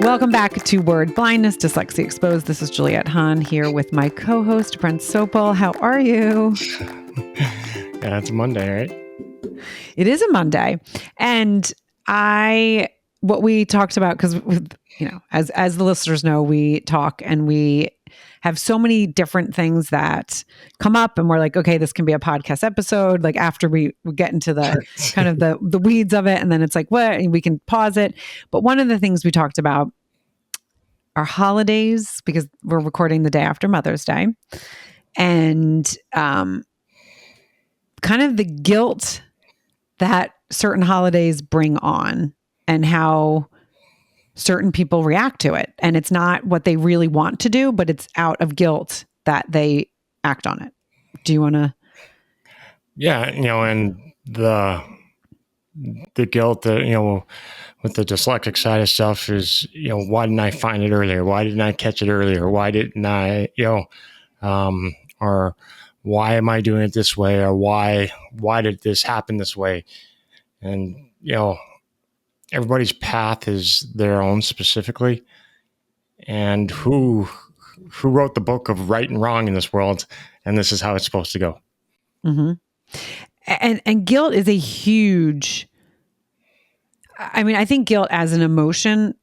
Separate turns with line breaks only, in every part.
Welcome back to Word Blindness, Dyslexia Exposed. This is Juliette Hahn here with my co-host, Brent Sopel. How are you?
Yeah, it's a Monday, right?
It is a Monday. And what we talked about, because, as the listeners know, we talk and we have so many different things that come up and we're like, okay, this can be a podcast episode. Like after we get into the kind of the weeds of it. And then it's like, what? And we can pause it. But one of the things we talked about are holidays, because we're recording the day after Mother's Day, and kind of the guilt that certain holidays bring on and how certain people react to it. And it's not what they really want to do, but it's out of guilt that they act on it. Do you want to?
Yeah, and the guilt that, with the dyslexic side of stuff is, why didn't I find it earlier? Why didn't I catch it earlier? Why didn't I, or why am I doing it this way? Or why did this happen this way? And, everybody's path is their own specifically. And who wrote the book of right and wrong in this world? And this is how it's supposed to go.
Mm-hmm. And guilt is a huge, I think guilt as an emotion,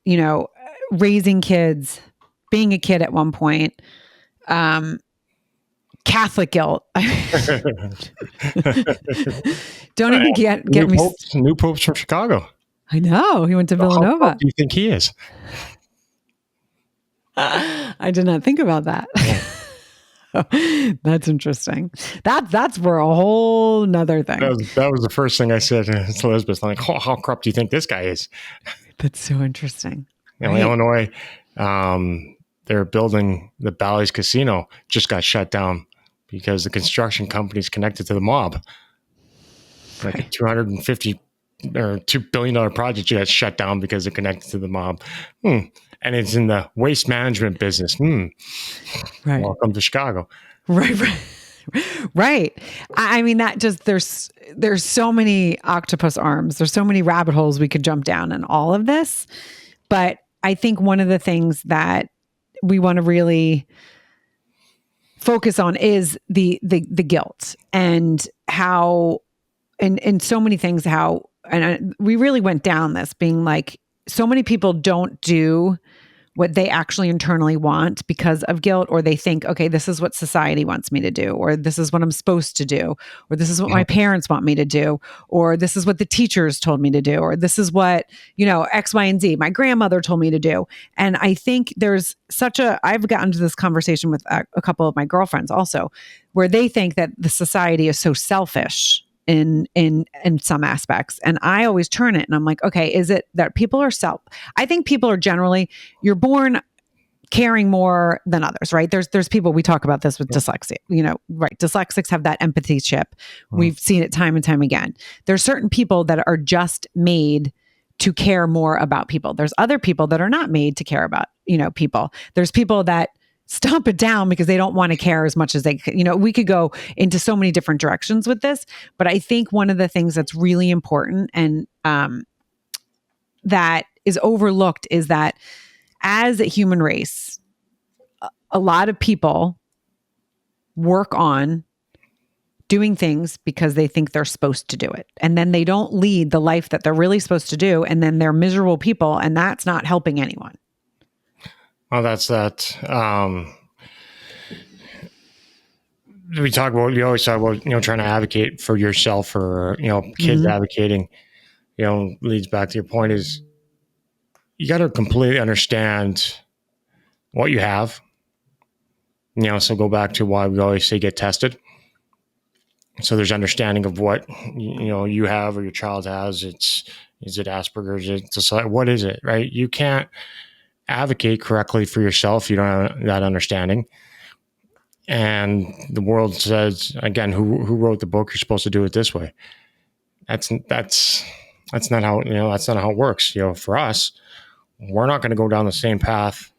raising kids, being a kid at one point, Catholic guilt. Don't even get me.
New Pope's from Chicago.
I know. He went to Villanova.
How do you think he is?
I did not think about that. That's interesting. That's for a whole nother thing.
That was the first thing I said to Elizabeth. I'm like, how corrupt do you think this guy is?
That's so interesting.
Right. Illinois, they're building the Bally's Casino, just got shut down because the construction company's connected to the mob. Like a $250 or $2 billion project got shut down because they're connected to the mob. And it's in the waste management business.
Right.
Welcome to Chicago.
Right. I mean, that just, there's so many octopus arms. There's so many rabbit holes we could jump down in all of this. But I think one of the things that we want to really focus on is the guilt and how, and so many things, how, we really went down this being like, so many people don't do what they actually internally want because of guilt, or they think, okay, this is what society wants me to do, or this is what I'm supposed to do, or this is what my parents want me to do, or this is what the teachers told me to do, or this is what, X, Y, and Z, my grandmother told me to do. And I think there's I've gotten to this conversation with a couple of my girlfriends also, where they think that the society is so selfish in some aspects. And I always turn it and I'm like, okay, is it that people are I think people are generally, you're born caring more than others, right? There's people, we talk about this with dyslexia, right? Dyslexics have that empathy chip. We've seen it time and time again. There's certain people that are just made to care more about people. There's other people that are not made to care about, people. There's people that stomp it down because they don't want to care as much as they, we could go into so many different directions with this, but I think one of the things that's really important and that is overlooked is that as a human race, a lot of people work on doing things because they think they're supposed to do it. And then they don't lead the life that they're really supposed to do. And then they're miserable people, and that's not helping anyone.
Well, that's that. We always talk about, trying to advocate for yourself, or, kids advocating, leads back to your point is you got to completely understand what you have, so go back to why we always say get tested. So there's understanding of what, you have or your child has. Is it Asperger's? It's what is it, right? You can't advocate correctly for yourself. You don't have that understanding. And the world says, again, who wrote the book? You're supposed to do it this way. That's not how, that's not how it works. For us, we're not going to go down the same path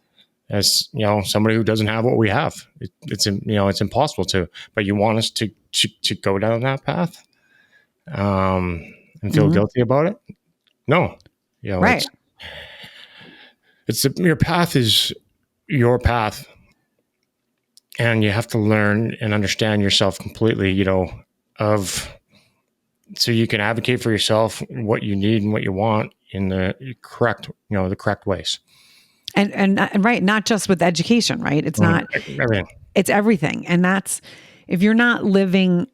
as, somebody who doesn't have what we have. It's impossible to, but you want us to go down that path, and feel guilty about it? No,
right.
your path is your path, and you have to learn and understand yourself completely, so you can advocate for yourself what you need and what you want in the correct ways.
And right, not just with education, right? It's not
everything.
It's everything. And that's, if you're not living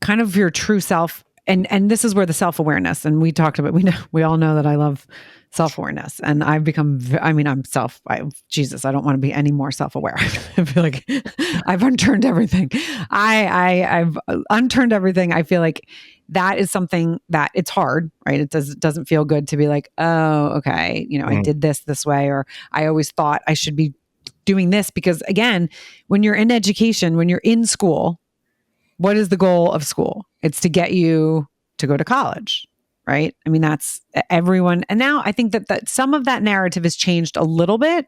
kind of your true self, and this is where the self-awareness, and we talked about, we all know that I love self-awareness, and I've become, I don't want to be any more self-aware. I feel like I've unturned everything. I've unturned everything. I feel like that is something that it's hard, right? It doesn't feel good to be like, oh, okay, I did this way, or I always thought I should be doing this, because again, when you're in education, when you're in school, what is the goal of school? It's to get you to go to college, right? I mean, that's everyone. And now I think that some of that narrative has changed a little bit,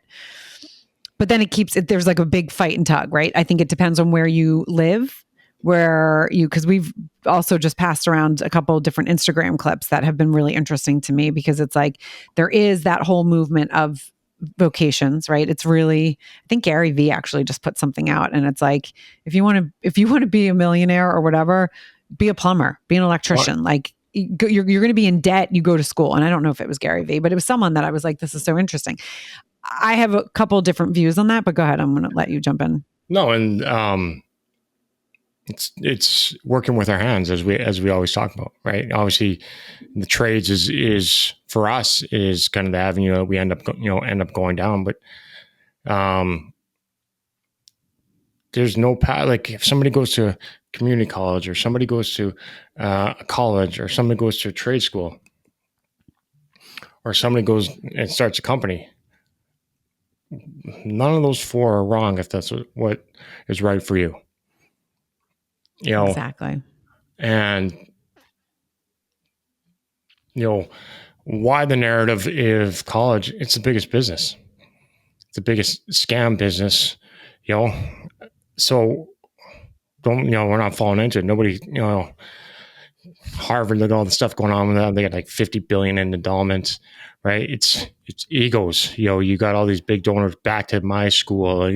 but then there's like a big fight and tug, right? I think it depends on where you live, because we've also just passed around a couple of different Instagram clips that have been really interesting to me, because it's like, there is that whole movement of vocations, right? It's really, I think Gary Vee actually just put something out, and it's like, if you want to be a millionaire or whatever, be a plumber, be an electrician. What? Like, you're going to be in debt. You go to school. And I don't know if it was Gary Vee, but it was someone that I was like, this is so interesting. I have a couple of different views on that, but go ahead. I'm going to let you jump in.
No. And, it's working with our hands, as we always talk about, right? Obviously, the trades is for us is kind of the avenue that we end up going down. But there's no path. Like, if somebody goes to community college, or somebody goes to a college, or somebody goes to a trade school, or somebody goes and starts a company, none of those four are wrong if that's what is right for you.
Exactly.
And, why the narrative of college? It's the biggest business. It's the biggest scam business, So we're not falling into it. Nobody, Harvard, look at all the stuff going on with that. They got like 50 billion in endowments, right? It's egos. You got all these big donors back to my school.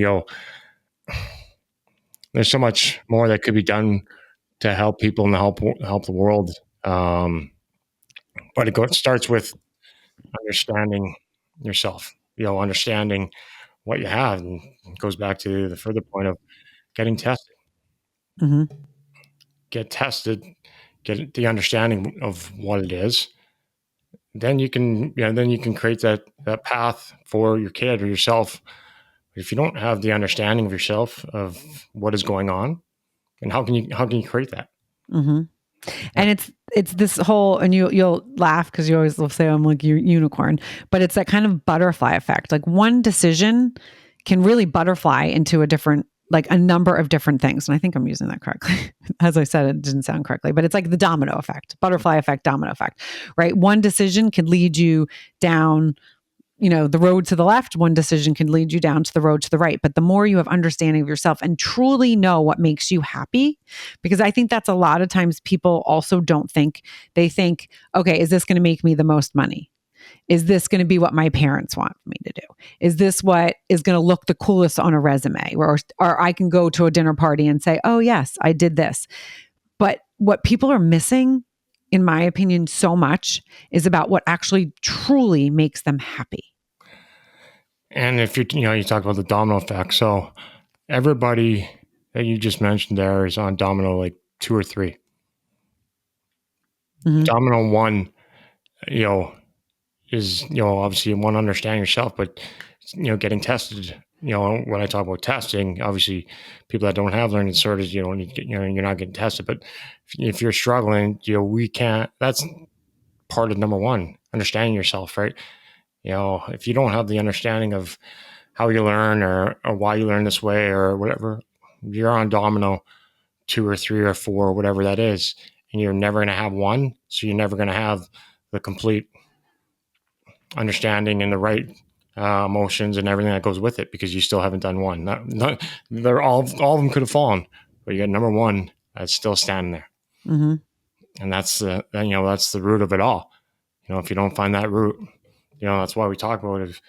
There's so much more that could be done to help people and help the world. But it starts with understanding yourself, understanding what you have. And it goes back to the further point of getting tested.
Mm-hmm.
Get tested, get the understanding of what it is. Then you can create that path for your kid or yourself. If you don't have the understanding of yourself, of what is going on, and how can you create that?
Mm-hmm. And it's this whole, and you'll laugh because you always say I'm like unicorn, but it's that kind of butterfly effect. Like, one decision can really butterfly into a number of different things. And I think I'm using that correctly. As I said, it didn't sound correctly, but it's like the domino effect, butterfly effect, domino effect, right? One decision can lead you down the road to the left. One decision can lead you down to the road to the right. But the more you have understanding of yourself and truly know what makes you happy, because I think that's a lot of times people also don't think. They think, okay, is this going to make me the most money? Is this going to be what my parents want me to do? Is this what is going to look the coolest on a resume? Or I can go to a dinner party and say, oh yes, I did this. But what people are missing, in my opinion, so much is about what actually truly makes them happy.
And if you talk about the domino effect, so everybody that you just mentioned there is on domino like 2 or 3. Mm-hmm. Domino 1, is obviously you want to understand yourself, but getting tested. When I talk about testing, obviously people that don't have learning disorders, you're not getting tested. But if you're struggling, we can't. That's part of number 1, understanding yourself, right? If you don't have the understanding of how you learn or why you learn this way or whatever, you're on domino 2 or 3 or 4, whatever that is, and you're never going to have 1. So you're never going to have the complete understanding and the right emotions and everything that goes with it, because you still haven't done 1. They're all of them could have fallen, but you got number 1 that's still standing there. Mm-hmm. And that's the root of it all. If you don't find that root, that's why we talk about it.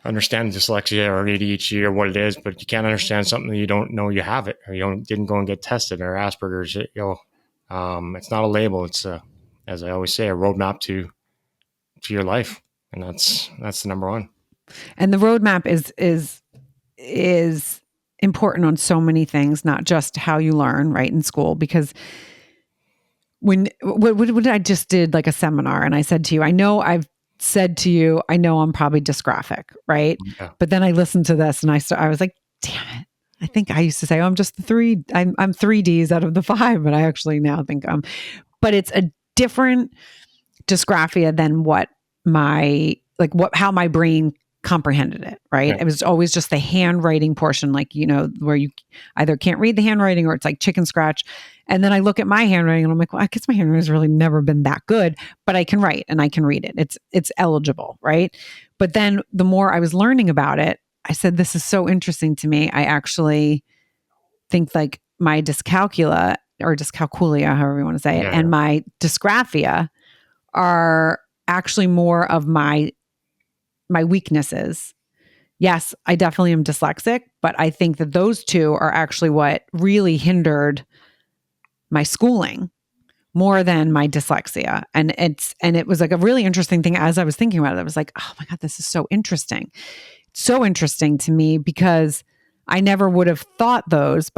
understand dyslexia or ADHD or what it is, but you can't understand something that you don't know you have it, or you didn't go and get tested, or Asperger's. It's not a label. It's as I always say, a roadmap to your life, and that's the number one.
And the roadmap is important on so many things, not just how you learn, right, in school. Because what I just did like a seminar, and I said to you, I know I've said to you, I know I'm probably dysgraphic, right?
Yeah.
But then I listened to this, and I was like, damn it. I think I used to say, oh, I'm just I'm 3Ds out of the 5, but I actually now think but it's a different dysgraphia than how my brain comprehended it, right?
Yeah.
It was always just the handwriting portion, like, where you either can't read the handwriting or it's like chicken scratch. And then I look at my handwriting and I'm like, well, I guess my handwriting has really never been that good, but I can write and I can read it. It's eligible, right? But then the more I was learning about it, I said, this is so interesting to me. I actually think like my dyscalculia or dyscalculia, however you want to say it, and my dysgraphia are actually more of my weaknesses. Yes, I definitely am dyslexic, but I think that those two are actually what really hindered my schooling more than my dyslexia. And it was like a really interesting thing as I was thinking about it. I was like, oh my God, this is so interesting. So interesting to me because I never would have thought those,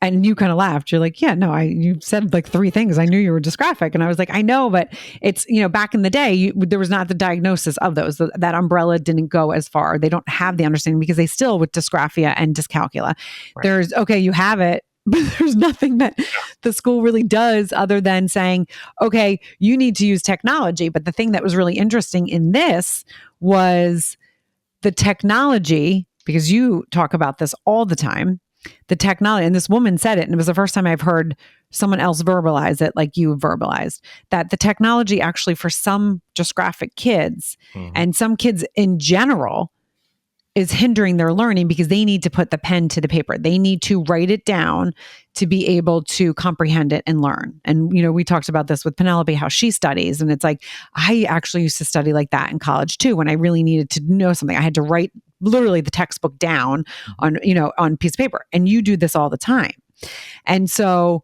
and you kind of laughed. You're like, yeah, no, you said like 3 things. I knew you were dysgraphic. And I was like, I know, but it's, back in the day, there was not the diagnosis of those. That umbrella didn't go as far. They don't have the understanding because they still, with dysgraphia and dyscalculia, there's, okay, you have it, but there's nothing that the school really does other than saying, okay, you need to use technology. But the thing that was really interesting in this was the technology, because you talk about this all the time, the technology, and this woman said it, and it was the first time I've heard someone else verbalize it like you verbalized, that the technology actually for some dysgraphic kids and some kids in general is hindering their learning because they need to put the pen to the paper. They need to write it down to be able to comprehend it and learn. And, we talked about this with Penelope, how she studies. And it's like, I actually used to study like that in college too, when I really needed to know something. I had to write literally the textbook down on a piece of paper. And you do this all the time. And so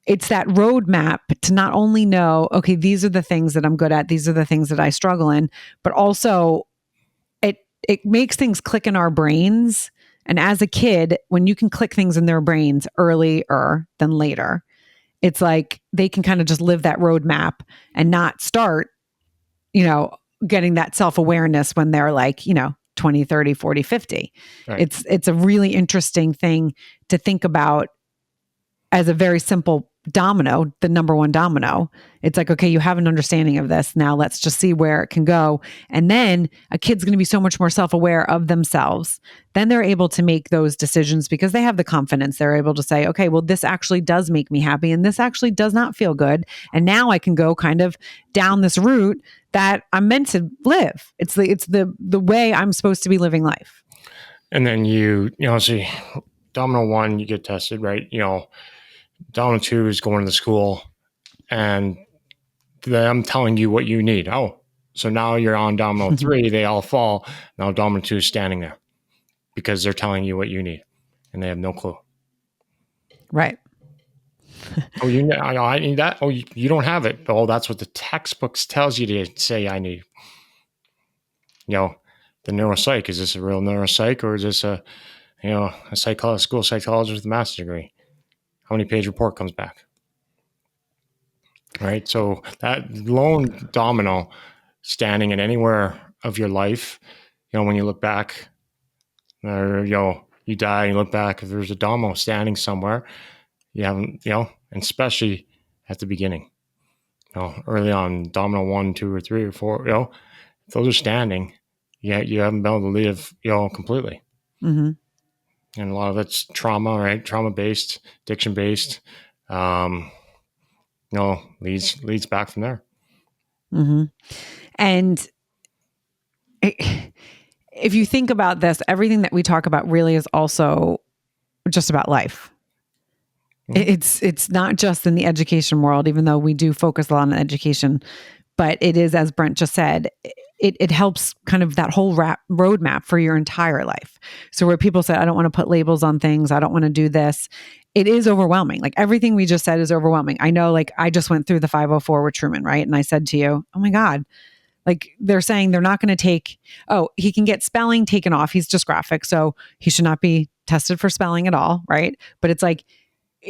it's that roadmap to not only know, okay, these are the things that I'm good at, these are the things that I struggle in, but also it makes things click in our brains. And as a kid, when you can click things in their brains earlier than later, it's like they can kind of just live that roadmap and not start, getting that self-awareness when they're like, 20, 30, 40, 50. Right. It's a really interesting thing to think about as a very simple domino, the number one domino. It's like, okay, you have an understanding of this. Now let's just see where it can go. And then a kid's going to be so much more self-aware of themselves. Then they're able to make those decisions because they have the confidence. They're able to say, okay, well, this actually does make me happy and this actually does not feel good. And now I can go kind of down this route that I'm meant to live. It's the way I'm supposed to be living life.
And then see, domino 1, you get tested, right? Domino 2 is going to the school and them telling you what you need. Oh, so now you're on domino 3, they all fall. Now domino 2 is standing there because they're telling you what you need and they have no clue.
Right.
Oh, I need that. Oh, you don't have it. Oh, that's what the textbooks tells you to say I need. The neuropsych, is this a real neuropsych or is this a school psychologist with a master's degree? How many page report comes back? Right. So that lone domino standing in anywhere of your life, when you look back or, you die and you look back, if there's a domino standing somewhere, you haven't, and especially at the beginning, early on, domino 1, 2, or 3 or 4, if those are standing, you haven't been able to live, completely. Mm-hmm. And a lot of it's trauma, right? Trauma-based, addiction-based, leads back from there.
Mm-hmm. And if you think about this, everything that we talk about really is also just about life. Mm-hmm. It's not just in the education world, even though we do focus a lot on education, but it is, as Brent just said, it helps kind of that whole roadmap for your entire life. So where people say, I don't want to put labels on things, I don't want to do this, it is overwhelming. Like everything we just said is overwhelming. I know, like I just went through the 504 with Truman, right? And I said to you, oh my God, like they're saying they're not going to take, he can get spelling taken off. He's dysgraphic, so he should not be tested for spelling at all, right? But it's like,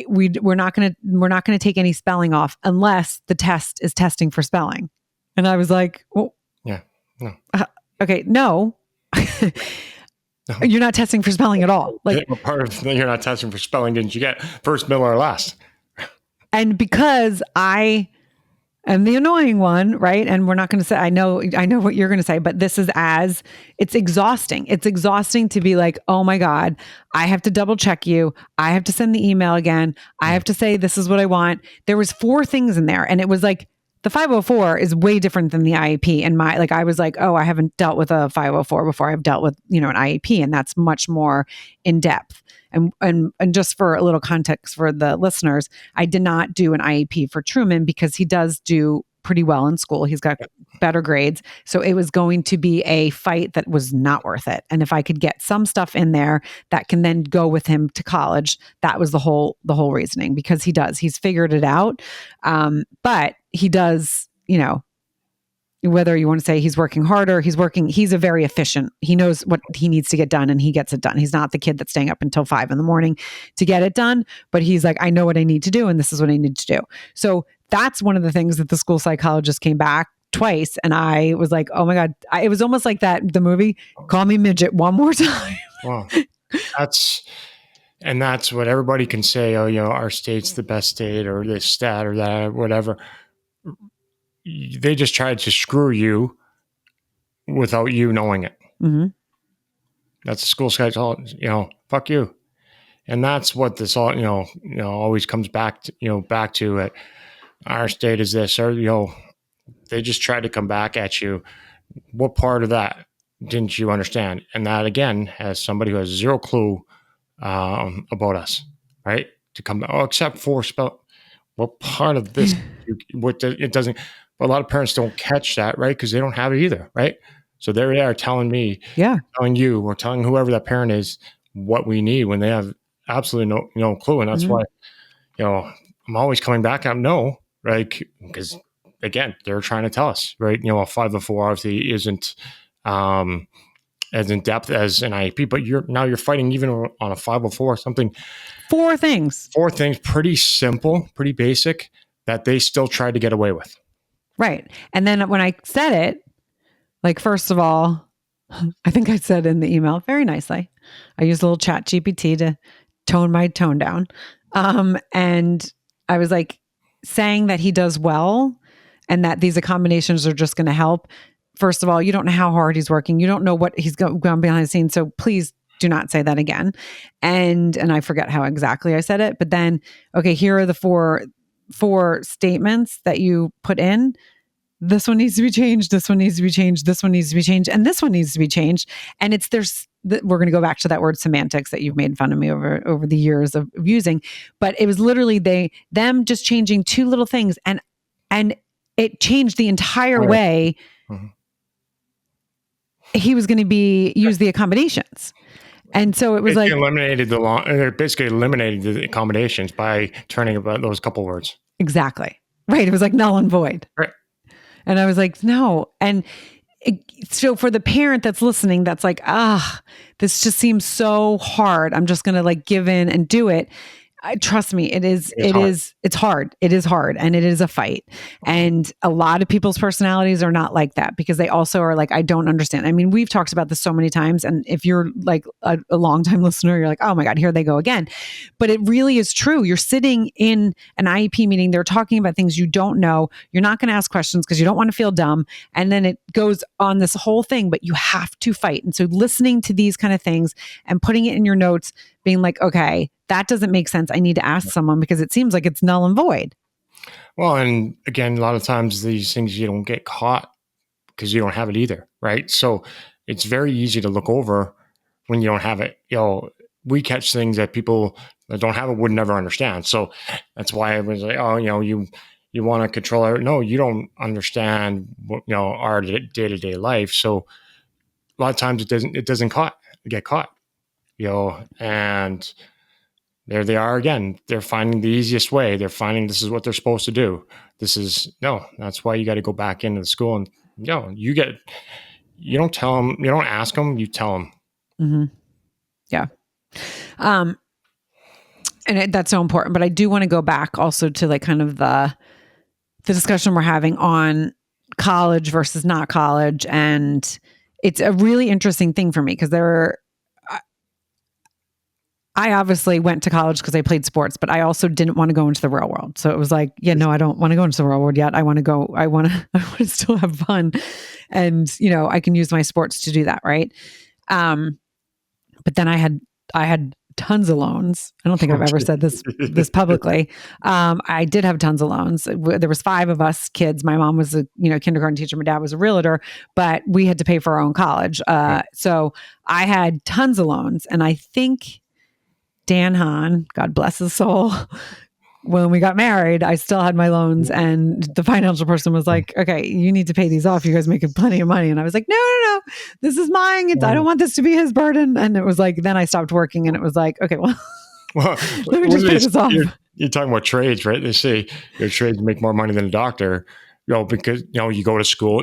we're not going to take any spelling off unless the test is testing for spelling. And I was like, well,
yeah, no.
Okay, no. You're not testing for spelling at all. Like
what part of you're not testing for spelling didn't you get? First, middle, or last?
And because I am the annoying one, right? And we're not going to say, I know what you're going to say, but this is it's exhausting. It's exhausting to be like, oh my God, I have to double check you. I have to send the email again. I have to say, this is what I want. There was 4 things in there. And it was like, the 504 is way different than the IEP. And I was like, oh, I haven't dealt with a 504 before. I've dealt with, an IEP, and that's much more in depth. And just for a little context for the listeners, I did not do an IEP for Truman because he does do pretty well in school. He's got better grades. So it was going to be a fight that was not worth it. And if I could get some stuff in there that can then go with him to college, that was the whole reasoning, because he's figured it out. But he does, whether you want to say he's working harder, he's a very efficient, he knows what he needs to get done and he gets it done. He's not the kid that's staying up until 5 a.m. to get it done, but he's like, I know what I need to do and this is what I need to do. So that's one of the things that the school psychologist came back twice. And I was like, oh my God, it was almost like the movie, Call Me Midget One More Time.
Wow. That's what everybody can say. Oh, our state's the best state, or this stat or that, or whatever. They just tried to screw you without you knowing it.
Mm-hmm.
That's the school psychologist, fuck you. And that's what this all, always comes back to it. Our state is this, or, they just try to come back at you. What part of that didn't you understand? And that, again, as somebody who has zero clue about us, right? To come back, except for spell. What part of this, it doesn't, but a lot of parents don't catch that, right? Because they don't have it either, right? So there they are telling me, telling you, or telling whoever that parent is what we need when they have absolutely no clue. And that's why, I'm always coming back at no, right? Because again, they're trying to tell us, right? A 504 obviously isn't as in depth as an IEP, but you're fighting even on a 504 something.
4 things,
pretty simple, pretty basic, that they still try to get away with.
Right. And then when I said it, like, first of all, I think I said in the email very nicely, I used a little chat GPT to tone my tone down. And I was like saying that he does well and that these accommodations are just going to help. First of all, you don't know how hard he's working. You don't know what he's gone behind the scenes. So please do not say that again. And I forget how exactly I said it, but then, okay, here are the four statements that you put in. This one needs to be changed. This one needs to be changed. This one needs to be changed. And this one needs to be changed. And we're going to go back to that word semantics that you've made fun of me over the years of using. But it was literally them just changing 2 little things. And it changed the entire way he was going to use the accommodations. And so it was
basically eliminated the accommodations by turning about those couple words.
Exactly. Right. It was like null and void.
Right.
And I was like, no. And so for the parent that's listening, that's like, this just seems so hard. I'm just going to give in and do it. Trust me, it's hard. It is hard. And it is a fight. And a lot of people's personalities are not like that, because they also are like, I don't understand. I mean, we've talked about this so many times. And if you're like a longtime listener, you're like, oh my God, here they go again. But it really is true. You're sitting in an IEP meeting. They're talking about things you don't know. You're not going to ask questions because you don't want to feel dumb. And then it goes on this whole thing, but you have to fight. And so listening to these kind of things and putting it in your notes, being like, okay, that doesn't make sense. I need to ask someone because it seems like it's null and void.
Well, and again, a lot of times these things you don't get caught because you don't have it either, right? So it's very easy to look over when you don't have it. We catch things that people that don't have it would never understand. So that's why I was like, you you want to control it. No, you don't understand what, our day-to-day life. So a lot of times it doesn't get caught, and there they are again. They're finding the easiest way. They're finding this is what they're supposed to do. That's why you got to go back into the school and, you don't tell them, you don't ask them, you tell them.
Mm-hmm. Yeah. And that's so important, but I do want to go back also to like kind of the discussion we're having on college versus not college. And it's a really interesting thing for me because I obviously went to college because I played sports, but I also didn't want to go into the real world. So it was like, no, I don't want to go into the real world yet. I want to still have fun. And, I can use my sports to do that. Right. But then I had tons of loans. I don't think I've ever said this publicly. I did have tons of loans. There was 5 of us kids. My mom was a kindergarten teacher. My dad was a realtor, but we had to pay for our own college. So I had tons of loans, and I think Dan Hahn, God bless his soul, when we got married, I still had my loans, and the financial person was like, okay, you need to pay these off. You guys making plenty of money. And I was like, no, this is mine. I don't want this to be his burden. And it was like, then I stopped working, and it was like, okay, well let me just pay this off.
You're talking about trades, right? They say your trades make more money than a doctor, because, you go to school,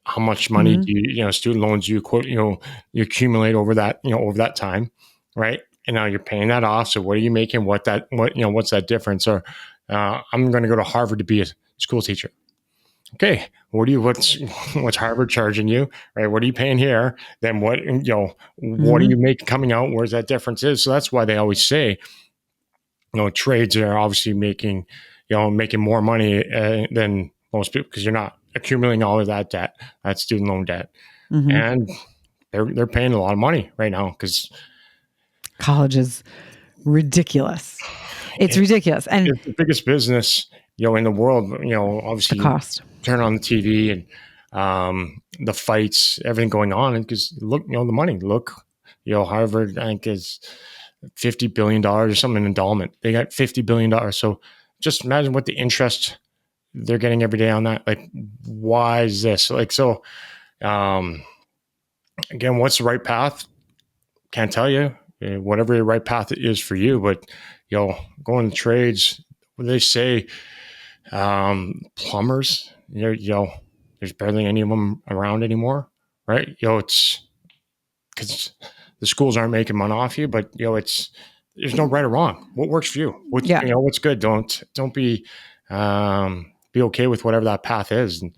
how much money do you, student loans you accumulate over that time, right? And now you're paying that off. So what are you making? What's that difference? Or I'm going to go to Harvard to be a school teacher. Okay, what's Harvard charging you? Right? What are you paying here? Then what what are you making coming out? Where's that difference is? So that's why they always say, trades are obviously making more money than most people, because you're not accumulating all of that debt, that student loan debt, and they're paying a lot of money right now because
college is ridiculous. It's ridiculous. And
it's the biggest business, in the world, obviously
the cost.
Turn on the TV and the fights, everything going on. And because look, the money, Harvard, I think, is $50 billion or something in endowment. They got $50 billion. So just imagine what the interest they're getting every day on that. Like, why is this? Again, what's the right path? Can't tell you. Whatever the right path is for you, but going to trades, what they say, plumbers, there's barely any of them around anymore, right? It's because the schools aren't making money off you, but there's no right or wrong. What works for you? What's good? Don't be okay with whatever that path is. And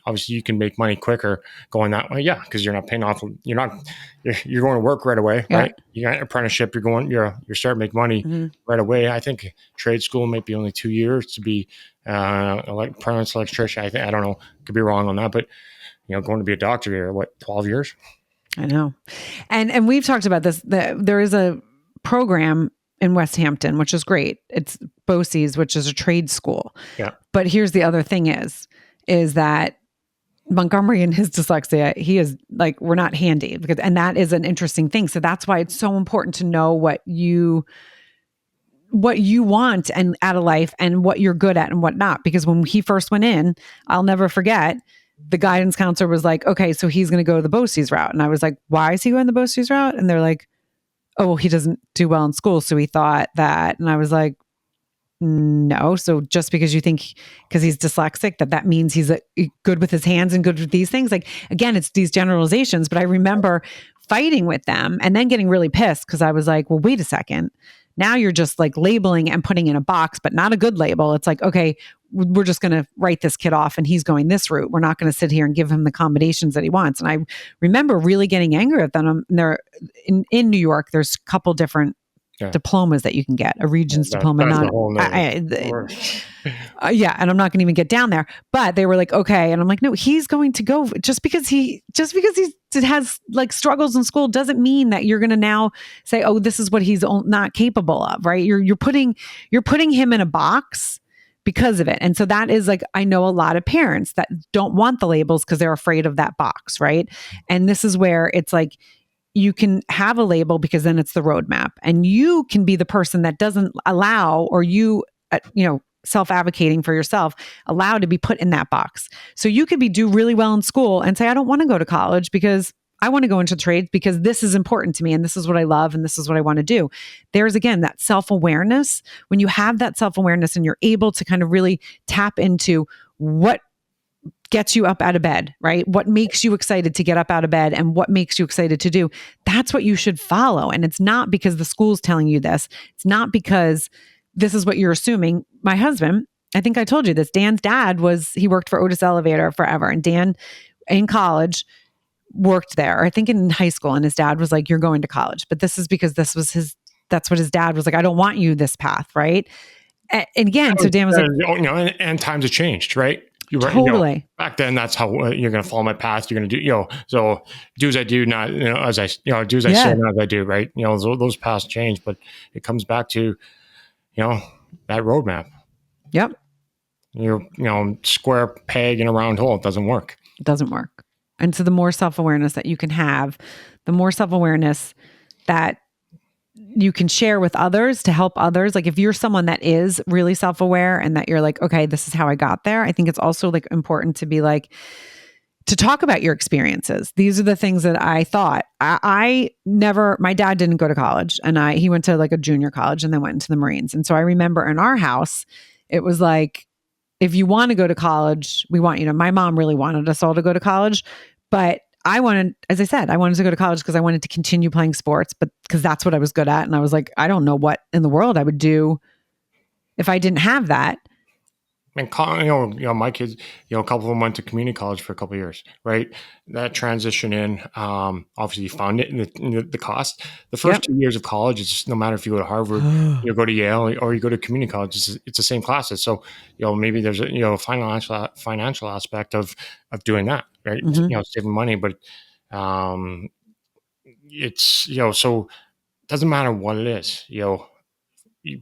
obviously you can make money quicker going that way. Yeah. Cause you're not paying off. You're going to work right away. Yeah. Right. You got an apprenticeship. You're starting to make money right away. I think trade school might be only 2 years to be, apprentice electrician. I don't know. Could be wrong on that, but going to be a doctor here, 12 years?
I know. And we've talked about this. There is a program in West Hampton, which is great. It's BOCES, which is a trade school.
Yeah.
But here's the other thing is that Montgomery and his dyslexia, he is like, we're not handy, and that is an interesting thing. So that's why it's so important to know what you want and out of life and what you're good at and what not. Because when he first went in, I'll never forget, the guidance counselor was like, okay, so he's going to go the BOCES route. And I was like, why is he going the BOCES route? And they're like, oh, well, he doesn't do well in school, so he thought that. And I was like, no. So just because you think, because he's dyslexic, that means he's good with his hands and good with these things. Like, again, it's these generalizations. But I remember fighting with them and then getting really pissed because I was like, well, wait a second. Now you're just like labeling and putting in a box, but not a good label. It's like, okay, we're just going to write this kid off and he's going this route. We're not going to sit here and give him the combinations that he wants. And I remember really getting angry at them. There in New York, there's a couple different diplomas that you can get, a Regents diploma. Yeah. And I'm not going to even get down there, but they were like, okay. And I'm like, no, he's going to go just because he has like struggles in school doesn't mean that you're going to now say, oh, this is what he's not capable of. Right. You're putting him in a box because of it. And so that is like, I know a lot of parents that don't want the labels because they're afraid of that box. Right. And this is where it's like, you can have a label because then it's the roadmap, and you can be the person that doesn't allow, or self-advocating for yourself, allowed to be put in that box. So you could do really well in school and say, I don't want to go to college because I want to go into trades because this is important to me and this is what I love and this is what I want to do. There's again, that self-awareness. When you have that self-awareness and you're able to kind of really tap into what gets you up out of bed, right? What makes you excited to get up out of bed and what makes you excited to do. That's what you should follow. And it's not because the school's telling you this. It's not because this is what you're assuming. My husband, I think I told you this, Dan's dad he worked for Otis Elevator forever. And Dan in college worked there, I think in high school. And his dad was like, you're going to college. But this is because that's what his dad was like. I don't want you this path. Right. And again, so Dan was like,
and times have changed, right? You're right.
Totally.
Back then, that's how you're going to follow my path. You're going to do, so do as I do, not, as I, do as I say, not as I do, right? Those paths change, but it comes back to, that roadmap.
Yep.
Square peg in a round hole. It doesn't work.
It doesn't work. And so the more self-awareness that you can have, the more self-awareness that you can share with others to help others. Like if you're someone that is really self-aware and that you're like, okay, this is how I got there. I think it's also like important to be like, to talk about your experiences. These are the things that I thought. My dad didn't go to college and he went to like a junior college and then went into the Marines. And so I remember in our house, it was like, if you want to go to college, we want you to. My mom really wanted us all to go to college, but I wanted, as I said, I wanted to go to college because I wanted to continue playing sports, but because that's what I was good at. And I was like, I don't know what in the world I would do if I didn't have that.
And my kids, a couple of them went to community college for a couple of years, right? That transition in, obviously you found it in the cost. The first 2 years of college is just, no matter if you go to Harvard, you go to Yale, or you go to community college, it's the same classes. So, maybe there's a financial aspect of doing that, right?
Mm-hmm.
Saving money, but it's, so it doesn't matter what it is,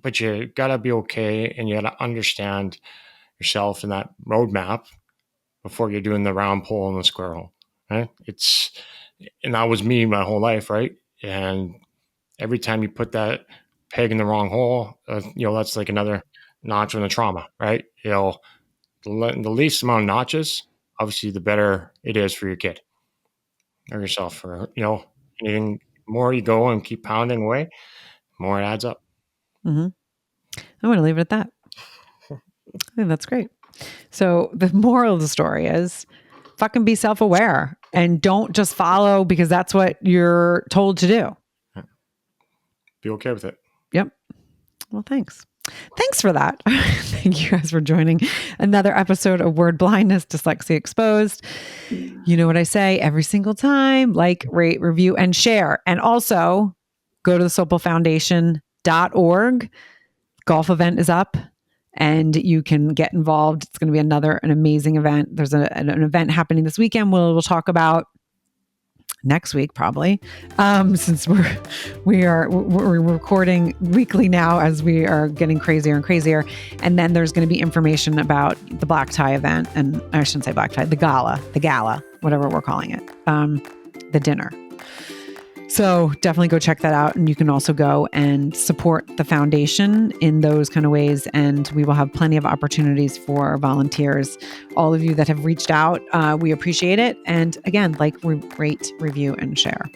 but you gotta be okay and you gotta understand yourself in that roadmap before you're doing the round pole and the square hole, right? And that was me my whole life, right? And every time you put that peg in the wrong hole, that's like another notch in the trauma, right? The least amount of notches, obviously, the better it is for your kid or yourself. Or anything more you go and keep pounding away, more it adds up.
Mm-hmm. I'm going to leave it at that. I think that's great. So the moral of the story is fucking be self-aware and don't just follow because that's what you're told to do.
Be okay with it.
Yep. Well, thanks. Thanks for that. Thank you guys for joining another episode of Word Blindness, Dyslexia Exposed. You know what I say every single time: like, rate, review, and share. And also go to the sopelfoundation.org. Golf event is up. And you can get involved. It's going to be an amazing event. There's an event happening this weekend. We'll talk about next week, probably, since we're recording weekly now as we are getting crazier and crazier. And then there's going to be information about the black tie event, and I shouldn't say black tie, the gala, whatever we're calling it, the dinner. So definitely go check that out. And you can also go and support the foundation in those kind of ways. And we will have plenty of opportunities for volunteers. All of you that have reached out, we appreciate it. And again, like, rate, review, and share.